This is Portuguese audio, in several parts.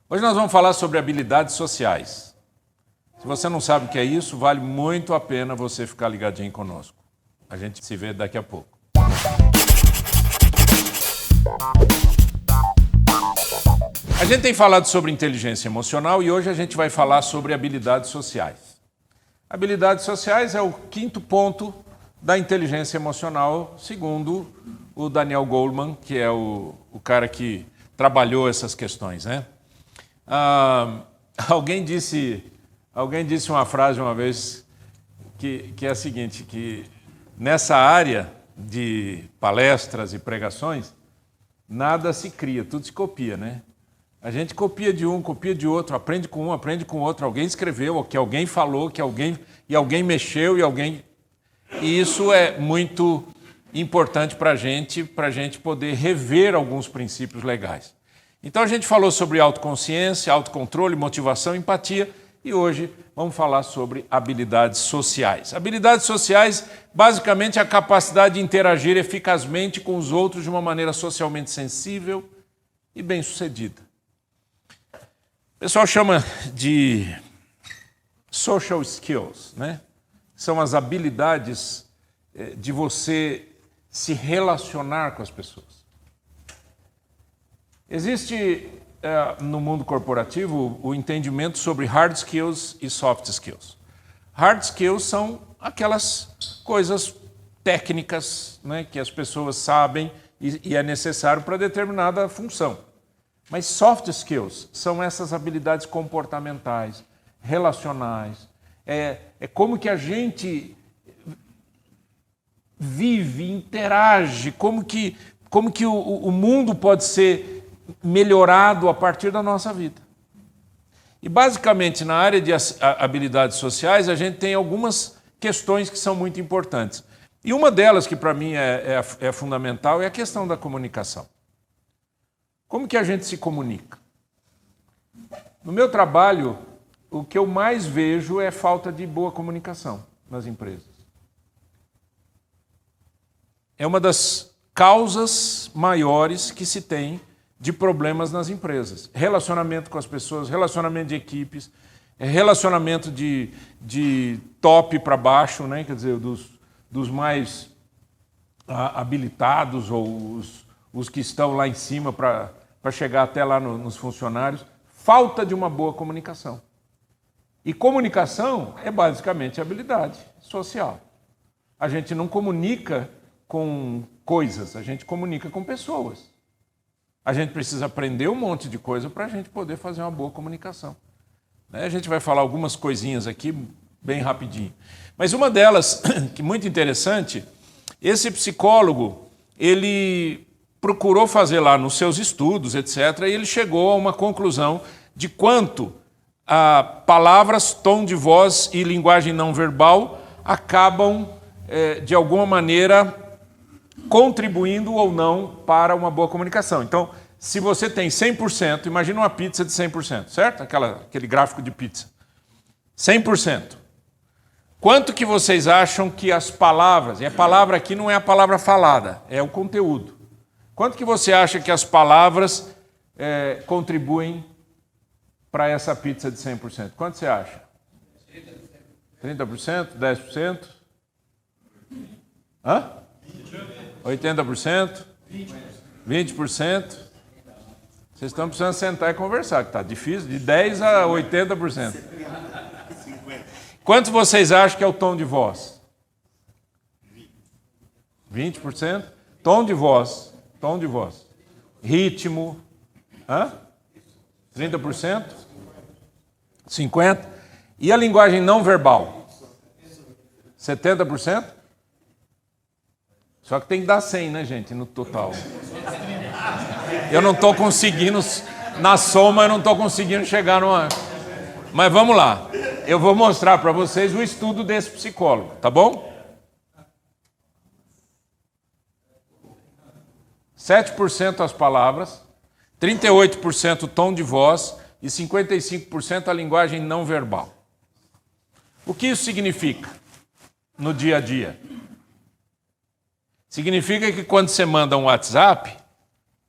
Hoje nós vamos falar sobre habilidades sociais. Se você não sabe o que é isso, vale muito a pena você ficar ligadinho conosco. A gente se vê daqui a pouco. A gente tem falado sobre inteligência emocional e hoje a gente vai falar sobre habilidades sociais. Habilidades sociais é o quinto ponto da inteligência emocional, segundo o Daniel Goleman, que é o cara que trabalhou essas questões, né? Alguém disse uma frase uma vez que é a seguinte, que nessa área de palestras e pregações, nada se cria, tudo se copia, né? A gente copia de um, copia de outro, aprende com um, aprende com outro. Alguém escreveu, que alguém falou, alguém mexeu, E isso é muito importante para a gente poder rever alguns princípios legais. Então a gente falou sobre autoconsciência, autocontrole, motivação, empatia e hoje vamos falar sobre habilidades sociais. Habilidades sociais, basicamente, é a capacidade de interagir eficazmente com os outros de uma maneira socialmente sensível e bem-sucedida. O pessoal chama de social skills, né? São as habilidades de você se relacionar com as pessoas. Existe no mundo corporativo o entendimento sobre hard skills e soft skills. Hard skills são aquelas coisas técnicas, né, que as pessoas sabem e é necessário para determinada função. Mas soft skills são essas habilidades comportamentais, relacionais. É como que a gente vive, interage, como que o mundo pode ser melhorado a partir da nossa vida. E basicamente na área de habilidades sociais a gente tem algumas questões que são muito importantes. E uma delas que para mim é fundamental é a questão da comunicação. Como que a gente se comunica? No meu trabalho, o que eu mais vejo é falta de boa comunicação nas empresas. É uma das causas maiores que se tem de problemas nas empresas. Relacionamento com as pessoas, relacionamento de equipes, relacionamento de top para baixo, né? Quer dizer, dos mais habilitados ou os que estão lá em cima para chegar até lá nos funcionários. Falta de uma boa comunicação. E comunicação é basicamente habilidade social. A gente não comunica com coisas, a gente comunica com pessoas. A gente precisa aprender um monte de coisa para a gente poder fazer uma boa comunicação. A gente vai falar algumas coisinhas aqui bem rapidinho. Mas uma delas, que é muito interessante, esse psicólogo, ele procurou fazer lá nos seus estudos, etc., e ele chegou a uma conclusão de quanto palavras, tom de voz e linguagem não verbal acabam, de alguma maneira, contribuindo ou não para uma boa comunicação. Então, se você tem 100%, imagina uma pizza de 100%, certo? Aquele gráfico de pizza. 100%. Quanto que vocês acham que as palavras, e a palavra aqui não é a palavra falada, é o conteúdo. Quanto que você acha que as palavras contribuem para essa pizza de 100%? Quanto você acha? 30%? 10%? Hã? 80%? 20%? Vocês estão precisando sentar e conversar, que está difícil, de 10% a 80%. Quanto vocês acham que é o tom de voz? 20%? Tom de voz. Ritmo. 30%? 50%? E a linguagem não verbal? 70%? Só que tem que dar 100, né, gente, no total. Eu não estou conseguindo, na soma, eu não estou conseguindo chegar numa... Mas vamos lá. Eu vou mostrar para vocês o estudo desse psicólogo, tá bom? 7% as palavras, 38% o tom de voz e 55% a linguagem não verbal. O que isso significa no dia a dia? Significa que quando você manda um WhatsApp,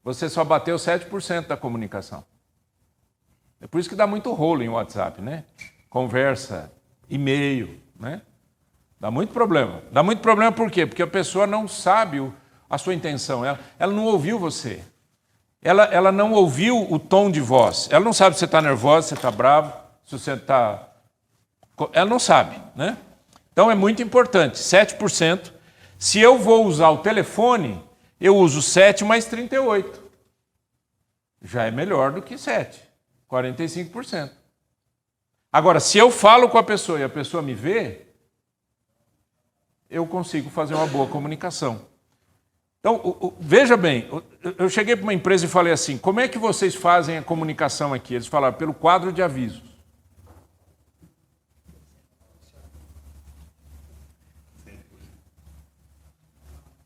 você só bateu 7% da comunicação. É por isso que dá muito rolo em WhatsApp, né? Conversa, e-mail, né? Dá muito problema. Dá muito problema por quê? Porque a pessoa não sabe a sua intenção. Ela não ouviu você. Ela não ouviu o tom de voz. Ela não sabe se você está nervoso, se você está bravo, se você está... Ela não sabe, né? Então é muito importante. 7%. Se eu vou usar o telefone, eu uso 7 mais 38. Já é melhor do que 7. 45%. Agora, se eu falo com a pessoa e a pessoa me vê, eu consigo fazer uma boa comunicação. Então, veja bem, eu cheguei para uma empresa e falei assim, como é que vocês fazem a comunicação aqui? Eles falaram, pelo quadro de avisos.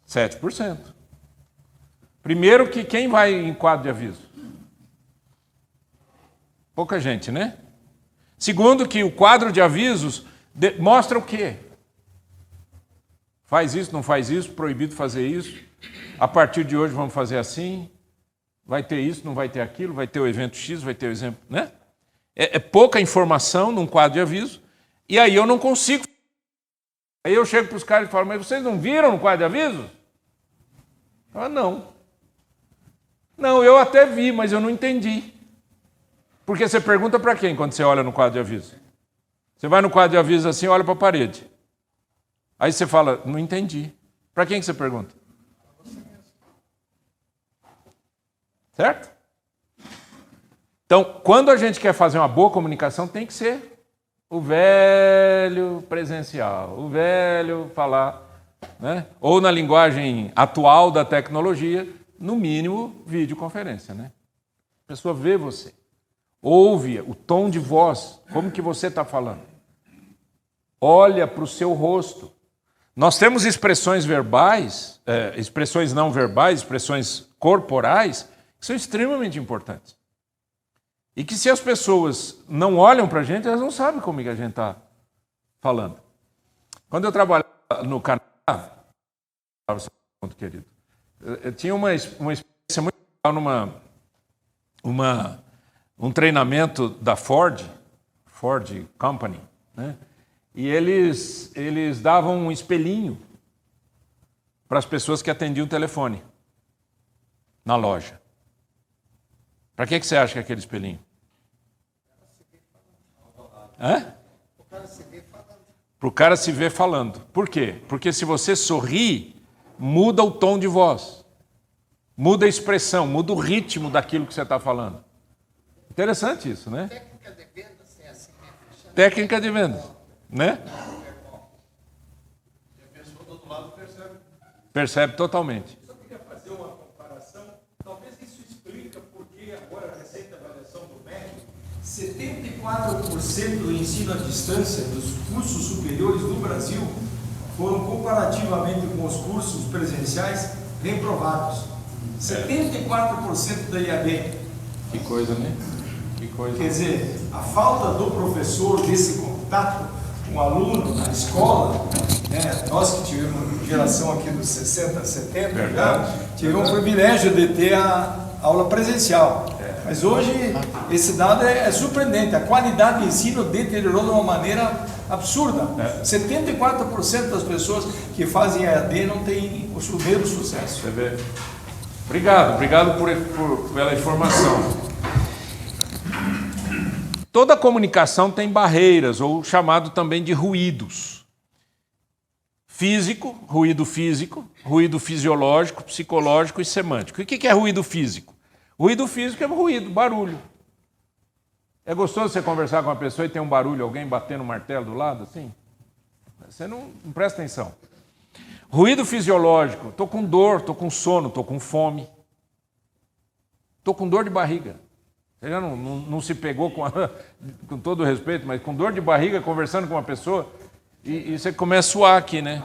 7%. Primeiro que quem vai em quadro de aviso? Pouca gente, né? Segundo que o quadro de avisos mostra o quê? Faz isso, não faz isso, proibido fazer isso. A partir de hoje vamos fazer assim. Vai ter isso, não vai ter aquilo, vai ter o evento X, vai ter o exemplo, né? É pouca informação num quadro de aviso. E aí eu não consigo. Aí eu chego para os caras e falo, mas vocês não viram no quadro de aviso? Ah, não. Não, eu até vi, mas eu não entendi. Porque você pergunta para quem quando você olha no quadro de aviso? Você vai no quadro de aviso assim, olha para a parede. Aí você fala, não entendi. Para quem que você pergunta? Certo? Então, quando a gente quer fazer uma boa comunicação, tem que ser o velho presencial, o velho falar, né? Ou na linguagem atual da tecnologia, no mínimo, videoconferência, né? A pessoa vê você, ouve o tom de voz, como que você está falando. Olha para o seu rosto. Nós temos expressões verbais, expressões não verbais, expressões corporais, que são extremamente importantes. E que se as pessoas não olham para a gente, elas não sabem como que a gente está falando. Quando eu trabalhava no Canadá, muito querido, eu tinha uma experiência muito legal um treinamento da Ford Company, né? E eles davam um espelhinho para as pessoas que atendiam o telefone na loja. Para que você acha que é aquele espelhinho? Para o cara se ver falando. Por quê? Porque se você sorri, muda o tom de voz, muda a expressão, muda o ritmo daquilo que você está falando. Interessante isso, né? Técnica de vendas é assim mesmo. Técnica de vendas, né? E a pessoa do outro lado percebe. Percebe totalmente. Eu só queria fazer uma comparação. Talvez isso explica porque agora, a recente avaliação do MEC, 74% do ensino à distância dos cursos superiores do Brasil foram comparativamente com os cursos presenciais reprovados. 74% da IAD. Que coisa, né? Que coisa. Quer dizer, a falta do professor desse contato com o aluno na escola, né? Nós que tivemos geração aqui dos 60, 70, já tivemos o privilégio de ter a aula presencial. Mas hoje esse dado é surpreendente, a qualidade do ensino deteriorou de uma maneira absurda. 74% das pessoas que fazem EAD não têm o mesmo sucesso. Você vê? Obrigado pela informação. Toda comunicação tem barreiras, ou chamado também de ruídos. Ruído físico, ruído fisiológico, psicológico e semântico. E o que é ruído físico? Ruído físico é ruído, barulho. É gostoso você conversar com uma pessoa e ter um barulho, alguém batendo um martelo do lado, assim? Você não presta atenção. Ruído fisiológico, estou com dor, estou com sono, estou com fome. Estou com dor de barriga. Você já não se pegou, com todo respeito, mas com dor de barriga, conversando com uma pessoa, e você começa a suar aqui, né?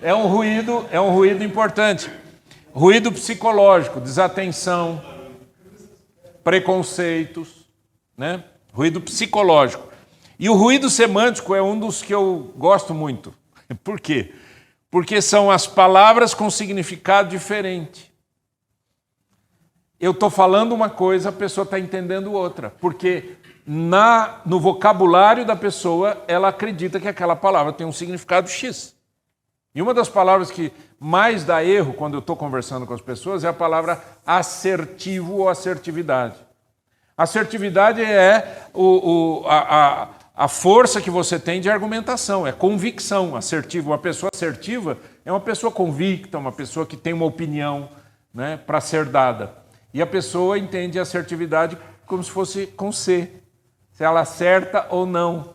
É um ruído importante. Ruído psicológico, desatenção, preconceitos, né? Ruído psicológico. E o ruído semântico é um dos que eu gosto muito. Por quê? Porque são as palavras com significado diferente. eu estou falando uma coisa, a pessoa está entendendo outra. Porque no vocabulário da pessoa, ela acredita que aquela palavra tem um significado X. E uma das palavras que mais dá erro quando eu estou conversando com as pessoas é a palavra assertivo ou assertividade. Assertividade é a força que você tem de argumentação, é convicção. Assertivo, uma pessoa assertiva é uma pessoa convicta, uma pessoa que tem uma opinião, né, para ser dada. E a pessoa entende a assertividade como se fosse com C, se ela acerta ou não.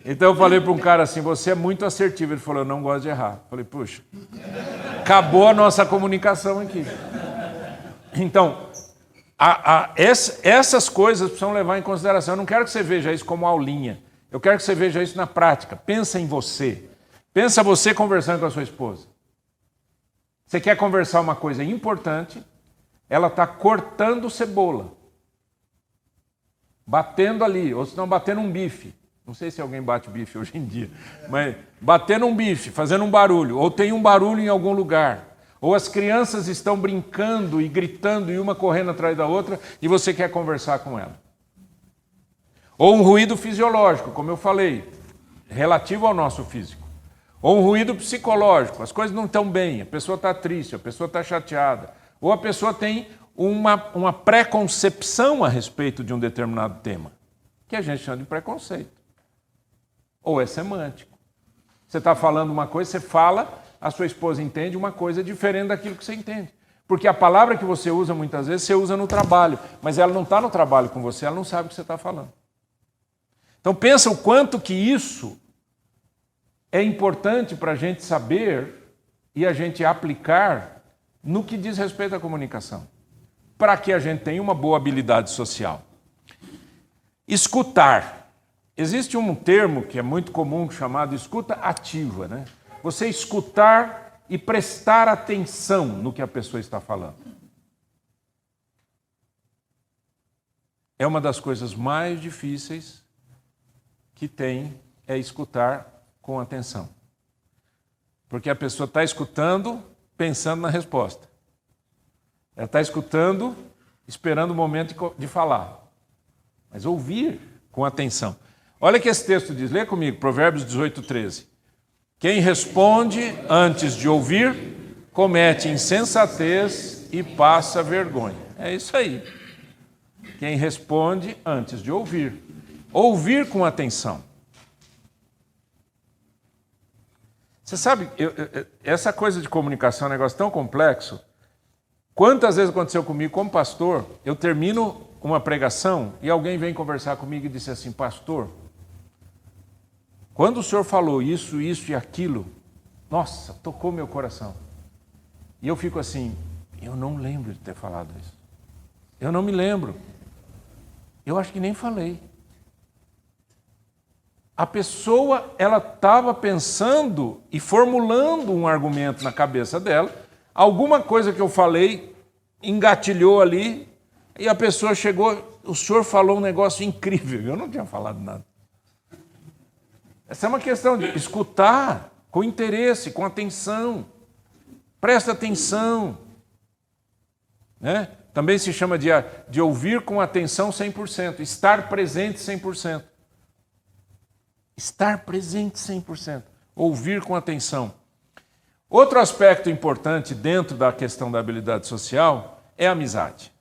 Então eu falei para um cara assim, você é muito assertivo. Ele falou, eu não gosto de errar. Eu falei, puxa, acabou a nossa comunicação aqui. Então, essas coisas precisam levar em consideração. Eu não quero que você veja isso como aulinha. Eu quero que você veja isso na prática. Pensa em você. Pensa você conversando com a sua esposa. Você quer conversar uma coisa importante, ela está cortando cebola. Batendo ali, ou se não batendo um bife. Não sei se alguém bate bife hoje em dia, mas batendo um bife, fazendo um barulho, ou tem um barulho em algum lugar. Ou as crianças estão brincando e gritando e uma correndo atrás da outra e você quer conversar com ela. Ou um ruído fisiológico, como eu falei, relativo ao nosso físico. Ou um ruído psicológico, as coisas não estão bem, a pessoa está triste, a pessoa está chateada. Ou a pessoa tem uma preconcepção a respeito de um determinado tema, que a gente chama de preconceito. Ou é semântico. Você está falando uma coisa, você fala, a sua esposa entende uma coisa diferente daquilo que você entende. Porque a palavra que você usa muitas vezes, você usa no trabalho, mas ela não está no trabalho com você, ela não sabe o que você está falando. Então pensa o quanto que isso é importante para a gente saber e a gente aplicar no que diz respeito à comunicação, para que a gente tenha uma boa habilidade social. Escutar. Existe um termo que é muito comum chamado escuta ativa, né? Você escutar e prestar atenção no que a pessoa está falando. É uma das coisas mais difíceis que tem, é escutar com atenção. Porque a pessoa está escutando, pensando na resposta. Ela está escutando, esperando o momento de falar. Mas ouvir com atenção. Olha o que esse texto diz, lê comigo, Provérbios 18, 13. Quem responde antes de ouvir, comete insensatez e passa vergonha. É isso aí. Quem responde antes de ouvir. Ouvir com atenção. Você sabe, essa coisa de comunicação é um negócio tão complexo. Quantas vezes aconteceu comigo como pastor, eu termino uma pregação e alguém vem conversar comigo e disse assim, pastor, quando o senhor falou isso e aquilo, nossa, tocou meu coração. E eu fico assim, eu não lembro de ter falado isso. Eu não me lembro. Eu acho que nem falei. A pessoa, ela estava pensando e formulando um argumento na cabeça dela, alguma coisa que eu falei engatilhou ali e a pessoa chegou, o senhor falou um negócio incrível, eu não tinha falado nada. Essa é uma questão de escutar com interesse, com atenção. Presta atenção. Né? Também se chama de ouvir com atenção 100%, estar presente 100%. Estar presente 100%, ouvir com atenção. Outro aspecto importante dentro da questão da habilidade social é a amizade.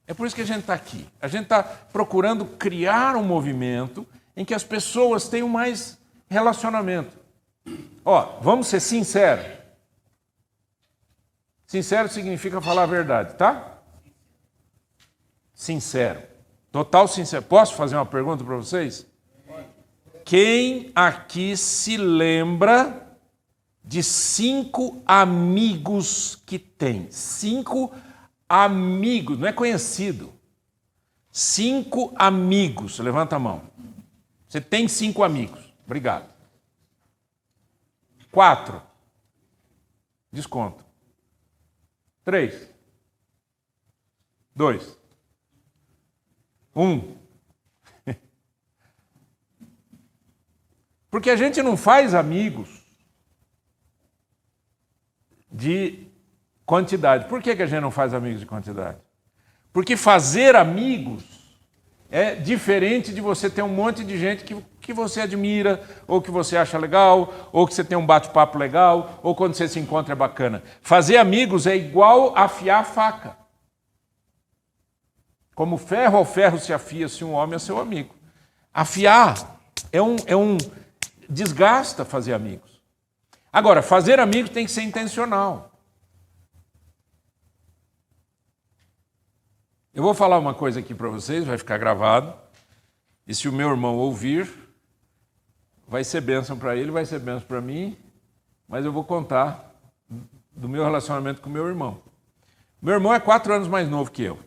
É por isso que a gente está aqui. A gente está procurando criar um movimento em que as pessoas tenham mais relacionamento. Ó, vamos ser sinceros. Sincero significa falar a verdade, tá? Sincero. Total sincero. Posso fazer uma pergunta para vocês? Quem aqui se lembra de 5 amigos que tem? 5 amigos, não é conhecido. 5 amigos, levanta a mão. Você tem 5 amigos, obrigado. 4, desconto. 3, 2, 1. Porque a gente não faz amigos de quantidade. Por que a gente não faz amigos de quantidade? Porque fazer amigos é diferente de você ter um monte de gente que você admira, ou que você acha legal, ou que você tem um bate-papo legal, ou quando você se encontra é bacana. Fazer amigos é igual afiar a faca. Como ferro ao ferro se afia se um homem é seu amigo. Afiar é um desgasta fazer amigos. Agora, fazer amigos tem que ser intencional. Eu vou falar uma coisa aqui para vocês, vai ficar gravado, e se o meu irmão ouvir, vai ser bênção para ele, vai ser bênção para mim, mas eu vou contar do meu relacionamento com o meu irmão. Meu irmão é 4 anos mais novo que eu.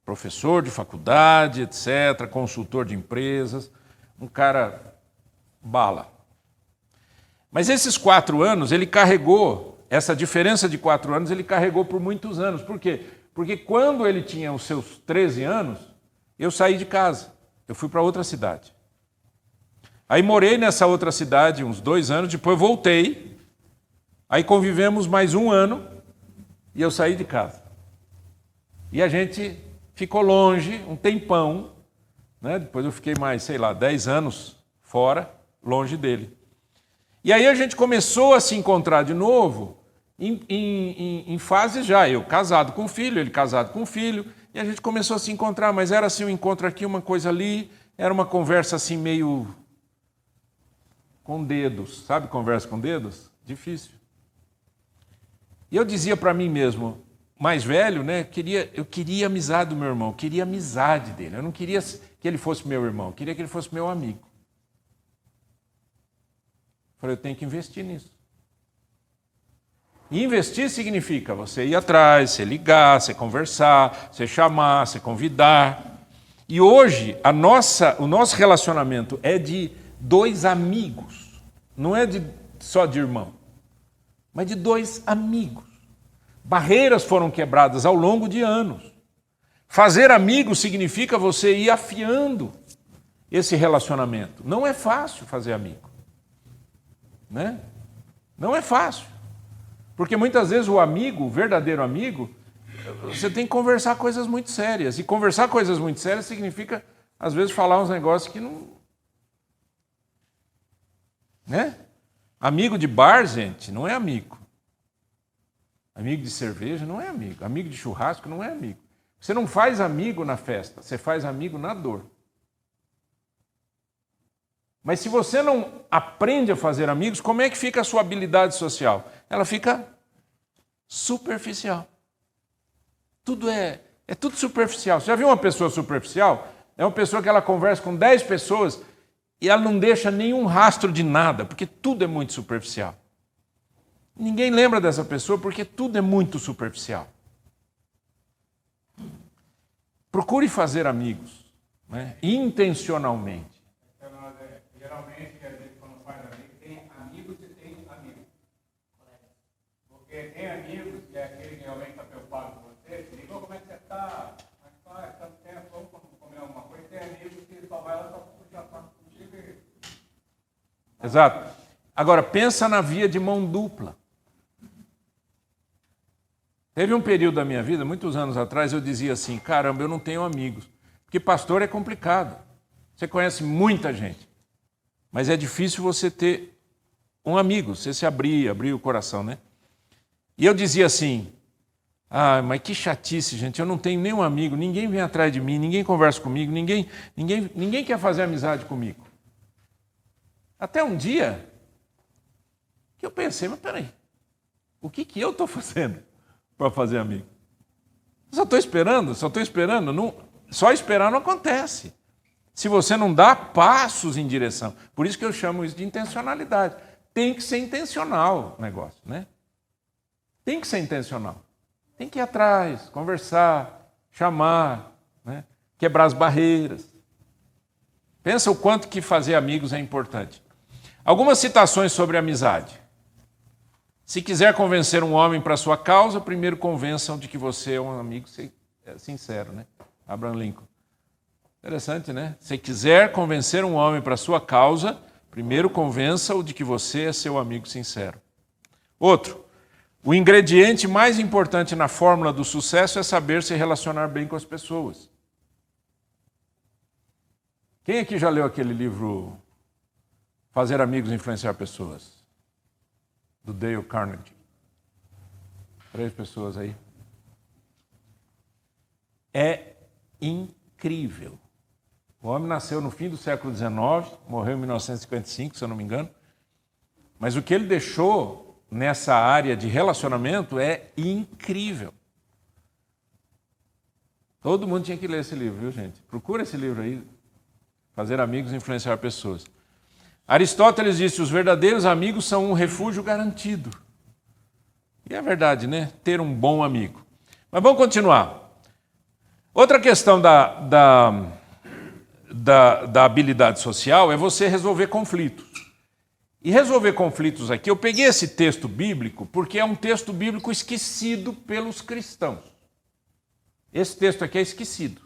Professor de faculdade, etc., consultor de empresas, um cara bala. Mas esses 4 anos, ele carregou, essa diferença de 4 anos, ele carregou por muitos anos. Por quê? Porque quando ele tinha os seus 13 anos, eu saí de casa. Eu fui para outra cidade. Aí morei nessa outra cidade uns 2 anos, depois voltei. Aí convivemos mais 1 ano e eu saí de casa. E a gente ficou longe um tempão, né? Depois eu fiquei mais, 10 anos fora, longe dele. E aí a gente começou a se encontrar de novo em fases já, eu casado com filho, ele casado com filho, e a gente começou a se encontrar, mas era assim um encontro aqui, uma coisa ali, era uma conversa assim meio com dedos, sabe conversa com dedos? Difícil. E eu dizia para mim mesmo, mais velho, né, eu queria amizade do meu irmão, eu queria amizade dele, eu não queria que ele fosse meu irmão, eu queria que ele fosse meu amigo. Falei, eu tenho que investir nisso. E investir significa você ir atrás, você ligar, você conversar, você chamar, você convidar. E hoje, o nosso relacionamento é de 2 amigos. Não é só de irmão, mas de 2 amigos. Barreiras foram quebradas ao longo de anos. Fazer amigos significa você ir afiando esse relacionamento. Não é fácil fazer amigo. Né? Não é fácil. Porque muitas vezes o amigo, o verdadeiro amigo, você tem que conversar coisas muito sérias. E conversar coisas muito sérias significa, às vezes, falar uns negócios que não... Né? Amigo de bar, gente, não é amigo. Amigo de cerveja não é amigo. Amigo de churrasco não é amigo. Você não faz amigo na festa, você faz amigo na dor. Mas se você não aprende a fazer amigos, como é que fica a sua habilidade social? Ela fica superficial. Tudo é tudo superficial. Você já viu uma pessoa superficial? É uma pessoa que ela conversa com 10 pessoas e ela não deixa nenhum rastro de nada, porque tudo é muito superficial. Ninguém lembra dessa pessoa porque tudo é muito superficial. Procure fazer amigos, né? Intencionalmente. Geralmente, a gente quando faz amigo, tem amigos e tem amigos. Porque tem amigos que é aquele que realmente está preocupado com você, te ligou, como é que você está? Como é que faz? Tanto tempo, vamos comer alguma coisa. Tem amigos que só vai lá só puxar papo contigo e... Exato. Agora, pensa na via de mão dupla. Teve um período da minha vida, muitos anos atrás, eu dizia assim, caramba, eu não tenho amigos. Porque pastor é complicado. Você conhece muita gente. Mas é difícil você ter um amigo, você se abrir o coração, né? E eu dizia assim, mas que chatice, gente, eu não tenho nenhum amigo, ninguém vem atrás de mim, ninguém conversa comigo, ninguém quer fazer amizade comigo. Até um dia que eu pensei, mas peraí, o que eu estou fazendo para fazer amigo? Só estou esperando, não, só esperar não acontece. Se você não dá passos em direção. Por isso que eu chamo isso de intencionalidade. Tem que ser intencional o negócio, né? Tem que ser intencional. Tem que ir atrás, conversar, chamar, né? Quebrar as barreiras. Pensa o quanto que fazer amigos é importante. Algumas citações sobre amizade. Se quiser convencer um homem para a sua causa, primeiro convençam de que você é um amigo sincero, né? Abraham Lincoln. Interessante, né? Se quiser convencer um homem para a sua causa, primeiro convença-o de que você é seu amigo sincero. Outro, O ingrediente mais importante na fórmula do sucesso é saber se relacionar bem com as pessoas. Quem aqui já leu aquele livro Fazer Amigos e Influenciar Pessoas? Do Dale Carnegie. 3 pessoas aí. É incrível. O homem nasceu no fim do século XIX, morreu em 1955, se eu não me engano. Mas o que ele deixou nessa área de relacionamento é incrível. Todo mundo tinha que ler esse livro, viu, gente? Procura esse livro aí, Fazer Amigos e Influenciar Pessoas. Aristóteles disse: os verdadeiros amigos são um refúgio garantido. E é verdade, né? Ter um bom amigo. Mas vamos continuar. Outra questão da habilidade social é você resolver conflitos. E resolver conflitos aqui, eu peguei esse texto bíblico porque é um texto bíblico esquecido pelos cristãos. Esse texto aqui é esquecido.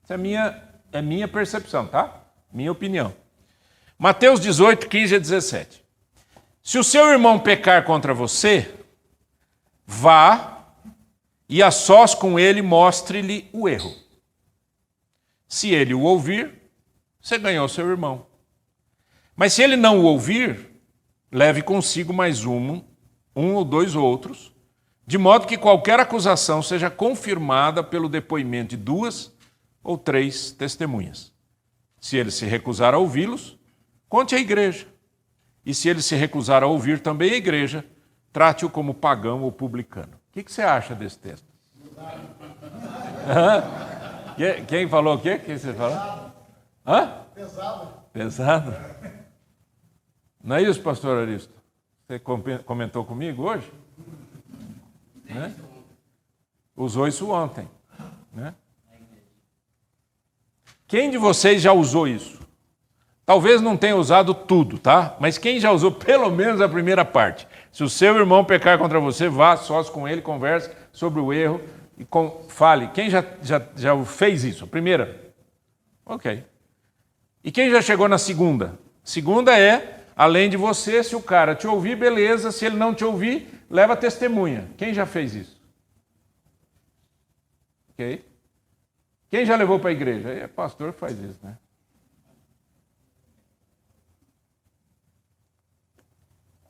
Essa é minha percepção, tá? Minha opinião. Mateus 18, 15 a 17. Se o seu irmão pecar contra você, vá e a sós com ele mostre-lhe o erro. Se ele o ouvir, você ganhou seu irmão. Mas se ele não o ouvir, leve consigo mais um ou 2 outros, de modo que qualquer acusação seja confirmada pelo depoimento de 2 ou 3 testemunhas. Se ele se recusar a ouvi-los, conte à igreja. E se ele se recusar a ouvir também a igreja, trate-o como pagão ou publicano. O que você acha desse texto? Quem falou o quê? O que você falou? Pesado? Não é isso, pastor Aristo? Você comentou comigo hoje? Né? Usou isso ontem. Né? Quem de vocês já usou isso? Talvez não tenha usado tudo, tá? Mas quem já usou pelo menos a primeira parte? Se o seu irmão pecar contra você, vá sós com ele, converse sobre o erro e fale. Quem já fez isso? A primeira? Ok. E quem já chegou na segunda? Segunda é, além de você, se o cara te ouvir, beleza. Se ele não te ouvir, leva testemunha. Quem já fez isso? Ok? Quem já levou para a igreja? É pastor que faz isso, né?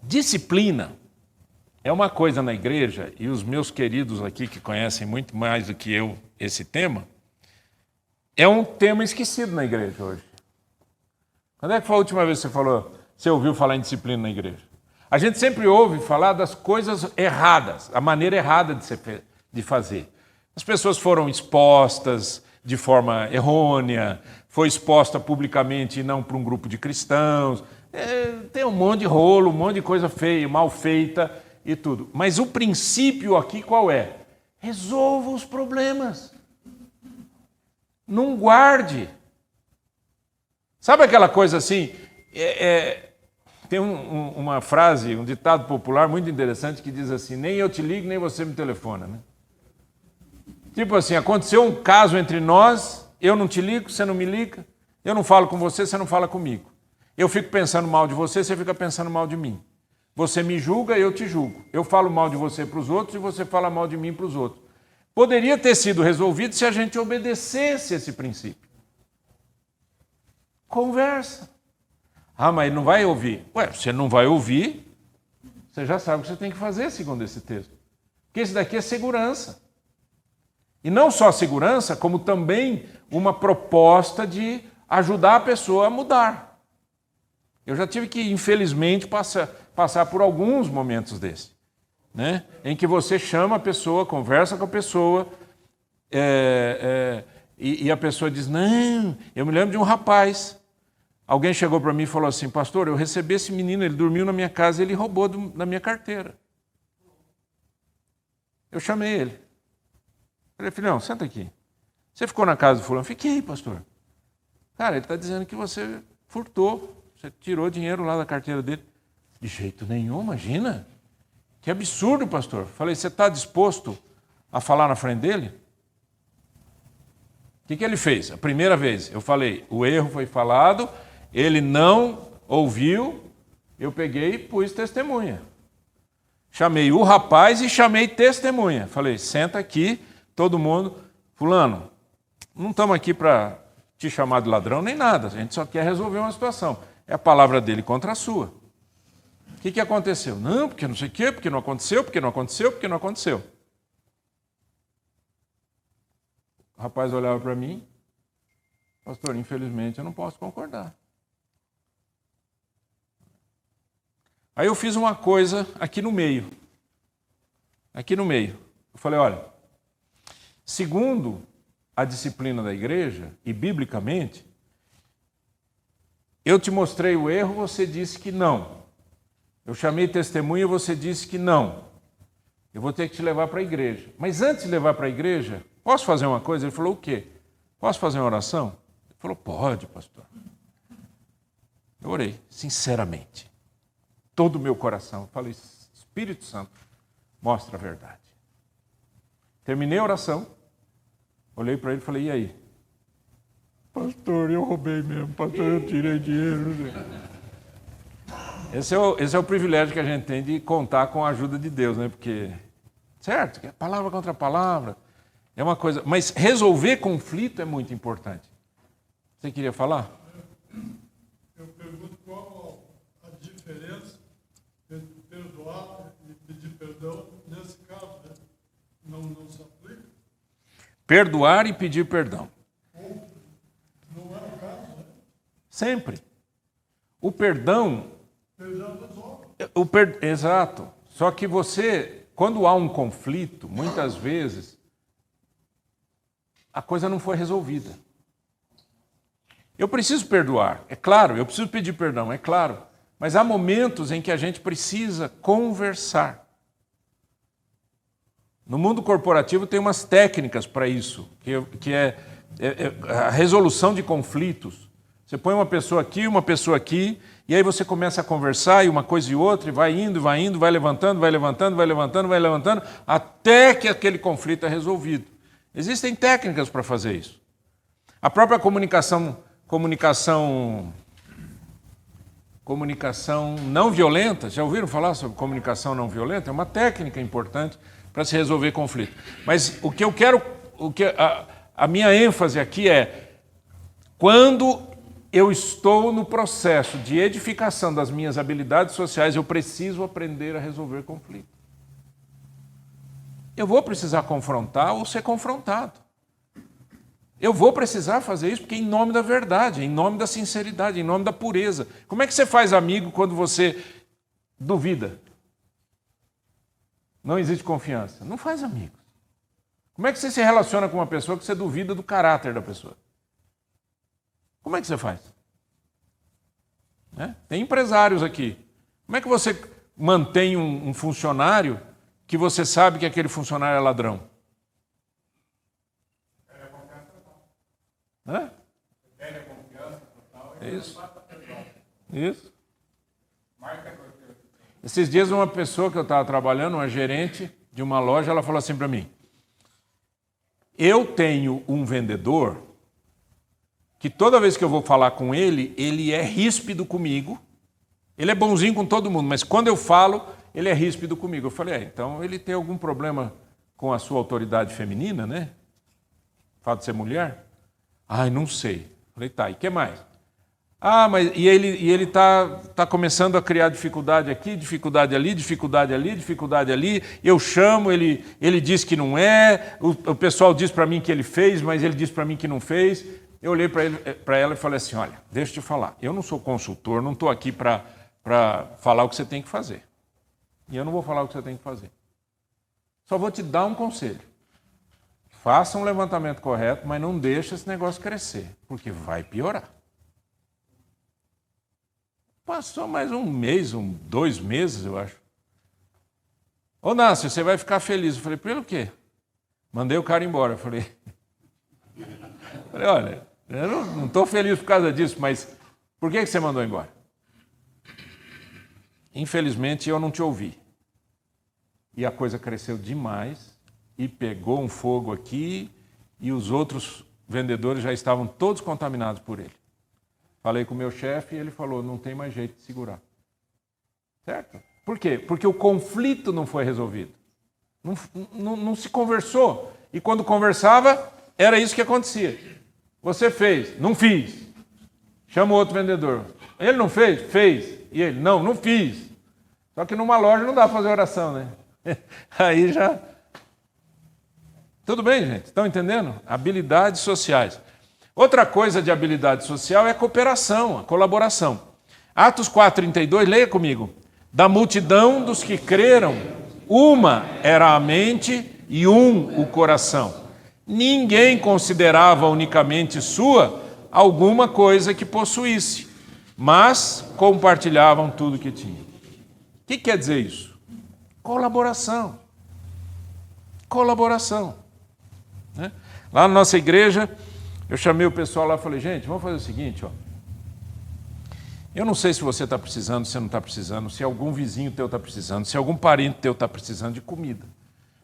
Disciplina é uma coisa na igreja, e os meus queridos aqui que conhecem muito mais do que eu esse tema, é um tema esquecido na igreja hoje. Quando é que foi a última vez que você ouviu falar em disciplina na igreja? A gente sempre ouve falar das coisas erradas, a maneira errada de fazer. As pessoas foram expostas de forma errônea, foi exposta publicamente e não para um grupo de cristãos. Tem um monte de rolo, um monte de coisa feia, mal feita e tudo. Mas o princípio aqui qual é? Resolva os problemas. Não guarde. Sabe aquela coisa assim? Tem uma frase, um ditado popular muito interessante que diz assim: nem eu te ligo, nem você me telefona. Né? Tipo assim, aconteceu um caso entre nós, eu não te ligo, você não me liga, eu não falo com você, você não fala comigo. Eu fico pensando mal de você, você fica pensando mal de mim. Você me julga, eu te julgo. Eu falo mal de você para os outros e você fala mal de mim para os outros. Poderia ter sido resolvido se a gente obedecesse esse princípio. Conversa. Ah, mas ele não vai ouvir. Ué, você não vai ouvir, você já sabe o que você tem que fazer segundo esse texto. Porque esse daqui é segurança. E não só segurança, como também uma proposta de ajudar a pessoa a mudar. Eu já tive que, infelizmente, passar por alguns momentos desses, né? Em que você chama a pessoa, conversa com a pessoa, e a pessoa diz: não, eu me lembro de um rapaz. Alguém chegou para mim e falou assim: pastor, eu recebi esse menino, ele dormiu na minha casa e ele roubou da minha carteira. Eu chamei ele. Falei: filhão, senta aqui. Você ficou na casa do fulano? Fiquei, pastor. Cara, ele está dizendo que você furtou. Você tirou dinheiro lá da carteira dele. De jeito nenhum, imagina. Que absurdo, pastor. Falei: você está disposto a falar na frente dele? O que ele fez? A primeira vez, eu falei, o erro foi falado, ele não ouviu, eu peguei e pus testemunha. Chamei o rapaz e chamei testemunha. Falei, senta aqui, todo mundo. Fulano, não estamos aqui para te chamar de ladrão nem nada. A gente só quer resolver uma situação. É a palavra dele contra a sua. O que aconteceu? Não, porque não sei o quê, porque não aconteceu, porque não aconteceu, porque não aconteceu. O rapaz olhava para mim. Pastor, infelizmente eu não posso concordar. Aí eu fiz uma coisa aqui no meio. Aqui no meio. Eu falei, olha, segundo a disciplina da igreja, e biblicamente, eu te mostrei o erro, você disse que não. Eu chamei testemunha, você disse que não. Eu vou ter que te levar para a igreja. Mas antes de levar para a igreja, posso fazer uma coisa? Ele falou, o quê? Posso fazer uma oração? Ele falou, pode, pastor. Eu orei, sinceramente. Todo o meu coração. Eu falei, Espírito Santo, mostra a verdade. Terminei a oração, olhei para ele e falei, e aí? Pastor, eu roubei mesmo, pastor, eu tirei dinheiro. Esse é o privilégio que a gente tem de contar com a ajuda de Deus, né? Porque, certo, que é palavra contra palavra, é uma coisa... Mas resolver conflito é muito importante. Você queria falar? Eu pergunto qual a diferença entre perdoar e pedir perdão nesse caso, né? Não se aplica? Perdoar e pedir perdão. Ou não é o caso, né? Sempre. O perdão... Perdão resolve. Exato. Só que você, quando há um conflito, muitas vezes, a coisa não foi resolvida. Eu preciso perdoar, é claro, eu preciso pedir perdão, é claro. Mas há momentos em que a gente precisa conversar. No mundo corporativo tem umas técnicas para isso, que é a resolução de conflitos. Você põe uma pessoa aqui, e aí você começa a conversar, e uma coisa e outra, e vai indo, vai levantando, até que aquele conflito é resolvido. Existem técnicas para fazer isso. A própria comunicação não violenta, já ouviram falar sobre comunicação não violenta? É uma técnica importante para se resolver conflito. Mas o que eu quero, a minha ênfase aqui é, quando eu estou no processo de edificação das minhas habilidades sociais, eu preciso aprender a resolver conflito. Eu vou precisar confrontar ou ser confrontado. Eu vou precisar fazer isso porque em nome da verdade, em nome da sinceridade, em nome da pureza. Como é que você faz amigo quando você duvida? Não existe confiança. Não faz amigos. Como é que você se relaciona com uma pessoa que você duvida do caráter da pessoa? Como é que você faz? Tem empresários aqui. Como é que você mantém um funcionário que você sabe que aquele funcionário é ladrão? Pede a confiança total. Isso. Esses dias uma pessoa que eu estava trabalhando, uma gerente de uma loja, ela falou assim para mim, eu tenho um vendedor que toda vez que eu vou falar com ele, ele é ríspido comigo, ele é bonzinho com todo mundo, mas quando eu falo, ele é ríspido comigo. Eu falei, então ele tem algum problema com a sua autoridade feminina, né? O fato de ser mulher? Ai, não sei. Falei, tá, e o que mais? Mas ele tá começando a criar dificuldade aqui, dificuldade ali, eu chamo, ele diz que não é, o pessoal diz para mim que ele fez, mas ele diz para mim que não fez. Eu olhei para ela e falei assim, olha, deixa eu te falar, eu não sou consultor, não estou aqui para falar o que você tem que fazer. E eu não vou falar o que você tem que fazer. Só vou te dar um conselho. Faça um levantamento correto, mas não deixe esse negócio crescer, porque vai piorar. Passou mais um mês, 2 meses, eu acho. Ô, Nácio, você vai ficar feliz. Eu falei, pelo quê? Mandei o cara embora. Eu falei, olha, eu não estou feliz por causa disso, mas por que você mandou embora? Infelizmente, eu não te ouvi. E a coisa cresceu demais e pegou um fogo aqui e os outros vendedores já estavam todos contaminados por ele. Falei com o meu chefe e ele falou, não tem mais jeito de segurar. Certo? Por quê? Porque o conflito não foi resolvido. Não se conversou. E quando conversava, era isso que acontecia. Você fez, não fiz. Chama o outro vendedor. Ele não fez? Fez. E ele, não fiz. Só que numa loja não dá para fazer oração, né? Aí já... Tudo bem, gente? Estão entendendo? Habilidades sociais. Outra coisa de habilidade social é a cooperação, a colaboração. Atos 4,32, leia comigo. Da multidão dos que creram, uma era a mente e um o coração. Ninguém considerava unicamente sua alguma coisa que possuísse, mas compartilhavam tudo que tinham. O que quer dizer isso? Colaboração. Colaboração. Né? Lá na nossa igreja, eu chamei o pessoal lá e falei, gente, vamos fazer o seguinte, ó. Eu não sei se você está precisando, se não está precisando, se algum vizinho teu está precisando, se algum parente teu está precisando de comida.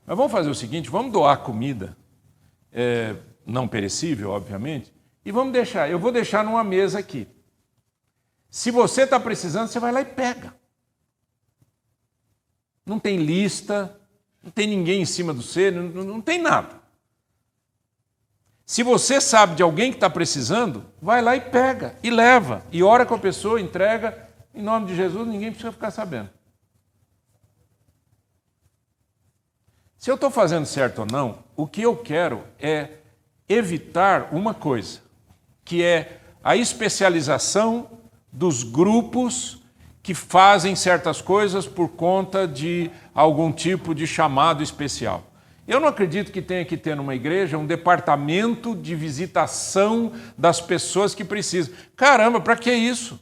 Mas vamos fazer o seguinte, vamos doar comida, não perecível, obviamente, e vamos deixar, eu vou deixar numa mesa aqui. Se você está precisando, você vai lá e pega. Não tem lista, não tem ninguém em cima do você, não tem nada. Se você sabe de alguém que está precisando, vai lá e pega, e leva, e ora com a pessoa, entrega, em nome de Jesus, ninguém precisa ficar sabendo. Se eu estou fazendo certo ou não, o que eu quero é evitar uma coisa, que é a especialização dos grupos que fazem certas coisas por conta de algum tipo de chamado especial. Eu não acredito que tenha que ter numa igreja um departamento de visitação das pessoas que precisam. Caramba, para que isso?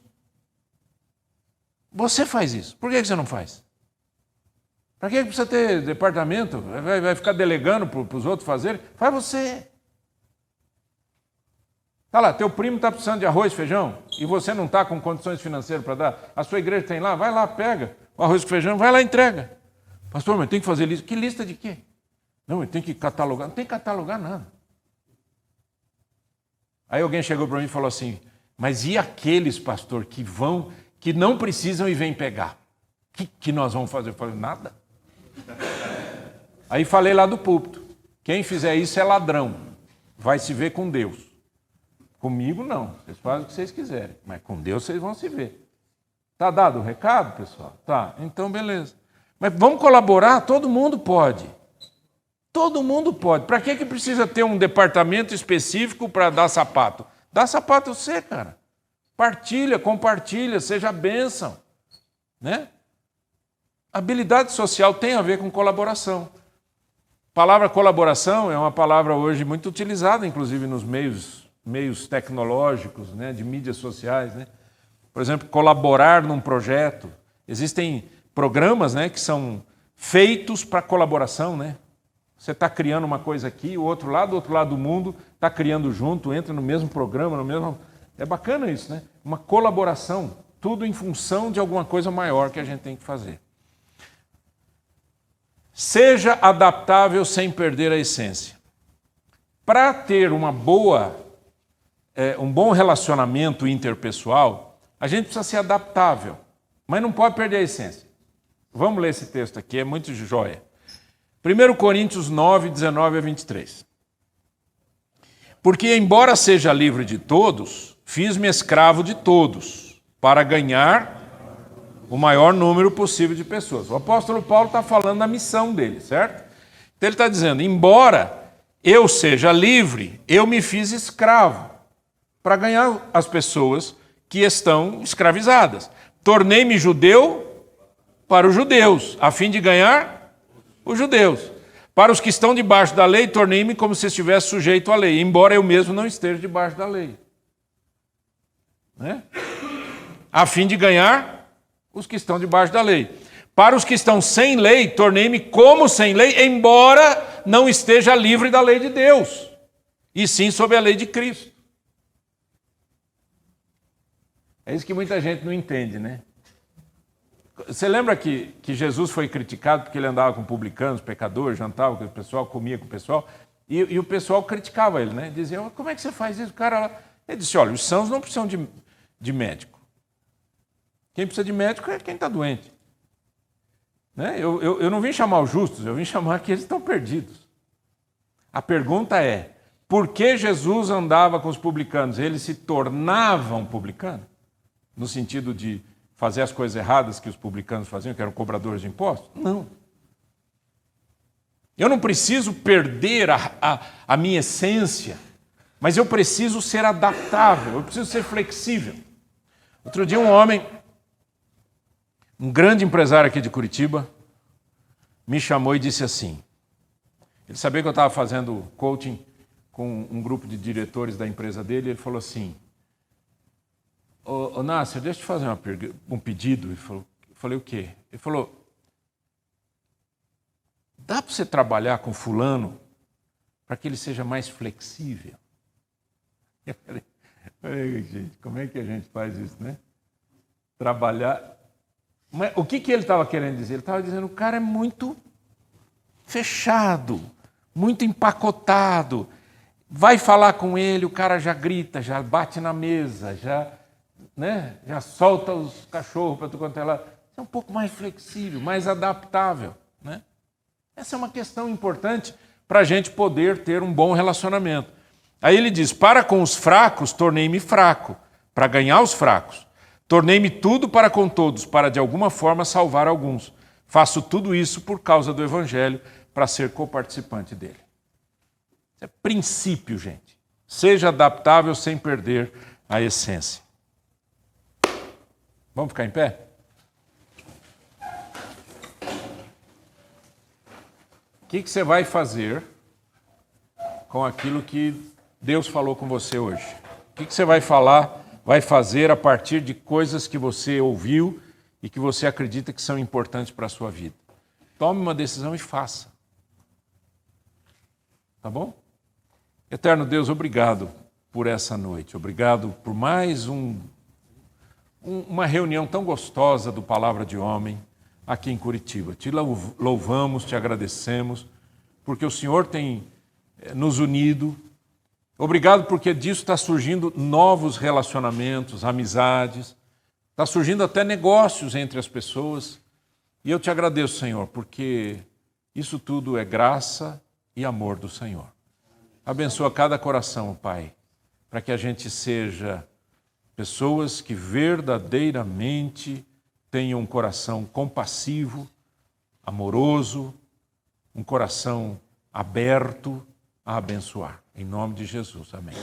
Você faz isso. Por que você não faz? Para que precisa ter departamento? Vai ficar delegando para os outros fazerem? Faz você. Tá lá, teu primo está precisando de arroz e feijão e você não está com condições financeiras para dar. A sua igreja tem lá, vai lá, pega o arroz e feijão, vai lá e entrega. Pastor, mas tem que fazer lista. Que lista de quê? Não, ele tem que catalogar. Não tem que catalogar nada. Aí alguém chegou para mim e falou assim, mas e aqueles, pastor, que não precisam e vêm pegar? O que nós vamos fazer? Eu falei, nada. Aí falei lá do púlpito, quem fizer isso é ladrão, vai se ver com Deus. Comigo não, vocês fazem o que vocês quiserem, mas com Deus vocês vão se ver. Tá dado o recado, pessoal? Tá, então beleza. Mas vamos colaborar? Todo mundo pode. Todo mundo pode. Para que precisa ter um departamento específico para dar sapato? Dá sapato você, cara. Partilha, compartilha, seja bênção. Né? Habilidade social tem a ver com colaboração. A palavra colaboração é uma palavra hoje muito utilizada, inclusive nos meios tecnológicos, né, de mídias sociais. Né? Por exemplo, colaborar num projeto. Existem programas, né, que são feitos para colaboração, né? Você está criando uma coisa aqui, o outro lado do mundo está criando junto, entra no mesmo programa, no mesmo... É bacana isso, né? Uma colaboração, tudo em função de alguma coisa maior que a gente tem que fazer. Seja adaptável sem perder a essência. Para ter um bom relacionamento interpessoal, a gente precisa ser adaptável, mas não pode perder a essência. Vamos ler esse texto aqui, é muito joia. 1 Coríntios 9, 19 a 23. Porque, embora seja livre de todos, fiz-me escravo de todos, para ganhar o maior número possível de pessoas. O apóstolo Paulo está falando da missão dele, certo? Então ele está dizendo, embora eu seja livre, eu me fiz escravo, para ganhar as pessoas que estão escravizadas. Tornei-me judeu para os judeus, a fim de ganhar os judeus. Para os que estão debaixo da lei, tornei-me como se estivesse sujeito à lei, embora eu mesmo não esteja debaixo da lei. Né? A fim de ganhar os que estão debaixo da lei. Para os que estão sem lei, tornei-me como sem lei, embora não esteja livre da lei de Deus, e sim sob a lei de Cristo. É isso que muita gente não entende, né? Você lembra que Jesus foi criticado porque ele andava com publicanos, pecadores, jantava com o pessoal, comia com o pessoal, e o pessoal criticava ele, né? Dizia, como é que você faz isso? O cara lá... Ele disse, olha, os sãos não precisam de médico. Quem precisa de médico é quem está doente. Né? Eu não vim chamar os justos, eu vim chamar aqueles que estão perdidos. A pergunta é, por que Jesus andava com os publicanos? Eles se tornavam publicanos? No sentido de fazer as coisas erradas que os publicanos faziam, que eram cobradores de impostos? Não. Eu não preciso perder a minha essência, mas eu preciso ser adaptável, eu preciso ser flexível. Outro dia um homem, um grande empresário aqui de Curitiba, me chamou e disse assim, ele sabia que eu estava fazendo coaching com um grupo de diretores da empresa dele, ele falou assim, ô Nasser, deixa eu te fazer um pedido. Eu falei, o quê? Ele falou, dá para você trabalhar com fulano para que ele seja mais flexível? Eu falei, gente, como é que a gente faz isso, né? Trabalhar... Mas o que ele estava querendo dizer? Ele estava dizendo, o cara é muito fechado, muito empacotado. Vai falar com ele, o cara já grita, já bate na mesa, já solta os cachorros para tu quanto é lá. É um pouco mais flexível, mais adaptável, né? Essa é uma questão importante para a gente poder ter um bom relacionamento. Aí ele diz, para com os fracos, tornei-me fraco, para ganhar os fracos. Tornei-me tudo para com todos, para de alguma forma salvar alguns. Faço tudo isso por causa do Evangelho, para ser coparticipante dele. Isso é princípio, gente. Seja adaptável sem perder a essência. Vamos ficar em pé? O que você vai fazer com aquilo que Deus falou com você hoje? O que você vai fazer a partir de coisas que você ouviu e que você acredita que são importantes para a sua vida? Tome uma decisão e faça. Tá bom? Eterno Deus, obrigado por essa noite. Obrigado por mais uma reunião tão gostosa do Palavra de Homem aqui em Curitiba. Te louvamos, te agradecemos, porque o Senhor tem nos unido. Obrigado porque disso está surgindo novos relacionamentos, amizades, está surgindo até negócios entre as pessoas. E eu te agradeço, Senhor, porque isso tudo é graça e amor do Senhor. Abençoa cada coração, Pai, para que a gente seja pessoas que verdadeiramente tenham um coração compassivo, amoroso, um coração aberto a abençoar. Em nome de Jesus. Amém.